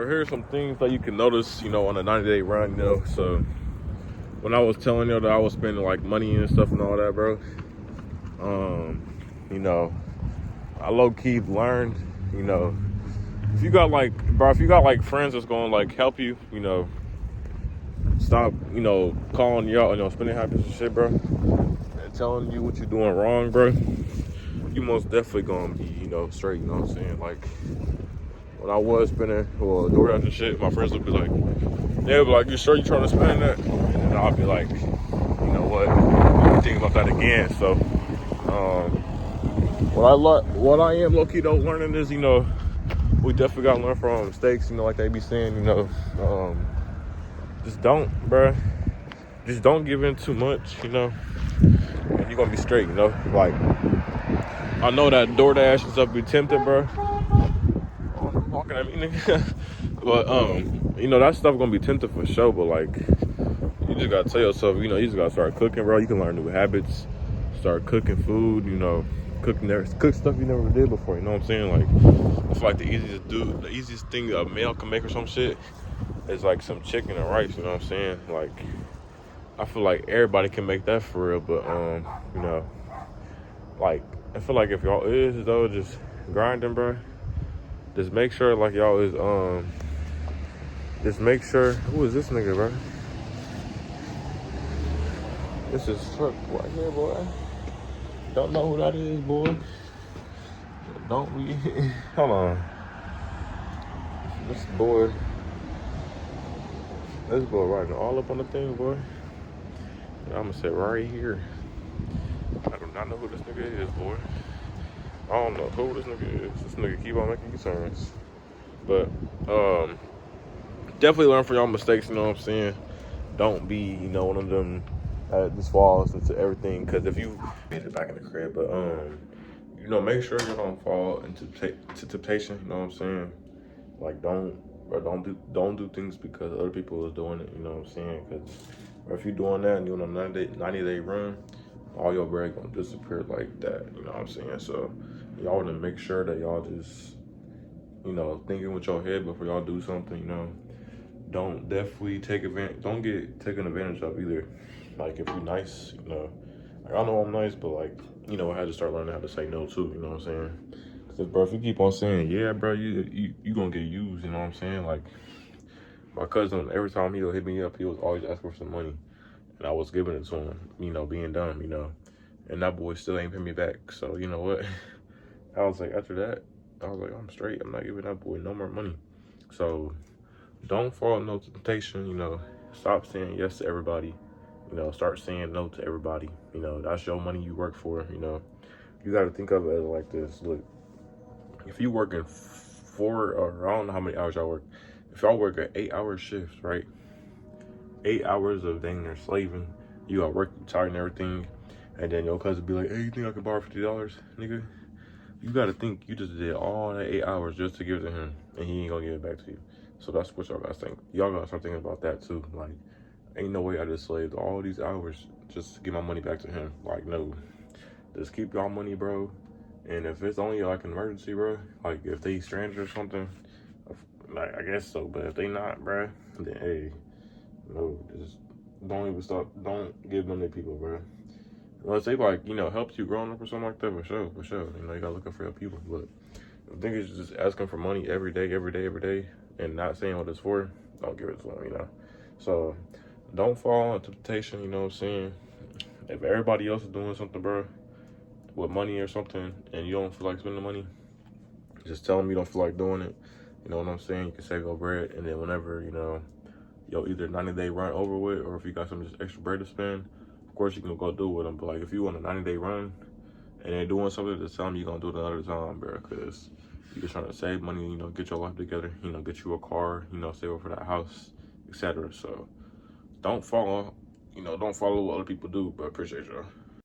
bro, here's some things that you can notice, you know, on a 90-day run, you know. So when I was telling you that I was spending like money and stuff and all that, bro, you know, I low-key learned, you know, if you got like, bro, if you got like friends that's gonna like help you, you know, stop, you know, calling you out, you know, spending habits and shit, bro, and telling you what you're doing wrong, bro, you most definitely gonna be, you know, straight, you know what I'm saying? Like, when I was spending, or DoorDash and shit, my friends would be like, they'd be like, you sure you trying to spend that? And then I'll be like, you know what, let me think about that again. So, what I am low-key though learning is, you know, we definitely gotta learn from our mistakes, you know, like they be saying, you know, just don't, bruh. Just don't give in too much, you know, and you're gonna be straight, you know. Like, I know that DoorDash and stuff be tempting, bro. Oh, walking at me, nigga. But, you know, that stuff gonna be tempting for sure, but like, you just gotta tell yourself, you know, you just gotta start cooking, bro. You can learn new habits, start cooking food, you know, cook stuff you never did before, you know what I'm saying? Like, I feel like the easiest thing a male can make or some shit is like some chicken and rice, you know what I'm saying? Like, I feel like everybody can make that for real, but, you know, like, I feel like if y'all is, though, just grinding, bro, just make sure, like, y'all is, just make sure, who is this nigga, bro? This is truck right here, boy. Don't know who that is, boy. Don't we? Hold on. This boy riding all up on the thing, boy. I'm gonna say right here. I do not know who this nigga is, boy. I don't know who this nigga is. This nigga keep on making concerns. But, definitely learn from y'all mistakes, you know what I'm saying? Don't be, you know, one of them that just falls into everything. Cause if you made it back in the crib, but, you know, make sure you don't fall into temptation, you know what I'm saying? Like, don't do things because other people is doing it, you know what I'm saying? Cause if you're doing that and you're on a 90-day run, all your bread gonna disappear like that, you know what I'm saying? So y'all wanna make sure that y'all just, you know, thinking with your head before y'all do something, you know. Don't get taken advantage of either. Like, if you're nice, you know, like, I know I'm nice, but like, you know, I had to start learning how to say no too, you know what I'm saying? Cause bro, if you keep on saying, yeah, bro, you gonna get used, you know what I'm saying? Like, my cousin, every time he'll hit me up, he was always asking for some money. And I was giving it to him, you know, being dumb, you know. And that boy still ain't paying me back. So, you know what? I was like, after that, I was like, I'm straight. I'm not giving that boy no more money. So, don't fall into no temptation, you know. Stop saying yes to everybody. You know, start saying no to everybody. You know, that's your money you work for, you know. You got to think of it as like this. Look, if you working 4, or I don't know how many hours y'all work. If y'all work an 8-hour shift, right? 8 hours of dang near slaving. You got work, you tired and everything. And then your cousin be like, hey, you think I can borrow $50, nigga? You gotta think you just did all that 8 hours just to give it to him, and he ain't gonna give it back to you. So that's what y'all gotta think. Y'all gotta start thinking about that too. Like, ain't no way I just slaved all these hours just to get my money back to him. Like, no. Just keep y'all money, bro. And if it's only like an emergency, bro, like if they stranded or something, like, I guess so. But if they not, bro, then hey, no, just don't give them to people, bro. Unless they like, you know, helped you growing up or something like that, for sure, for sure. You know, you gotta look out for your people. But the thing is, just asking for money every day, and not saying what it's for, don't give it to them, you know. So don't fall into temptation, you know what I'm saying? If everybody else is doing something, bro, with money or something, and you don't feel like spending money, just tell them you don't feel like doing it. You know what I'm saying? You can save your bread, and then whenever, you know, yo, either 90-day run over with, or if you got some just extra bread to spend, of course you can go do it with them. But like, if you want a 90-day run and they're doing something, just tell them you're gonna do it another time, bro. Cause you're just trying to save money, you know, get your life together, you know, get you a car, you know, save up for that house, etc. So don't follow what other people do, but appreciate y'all.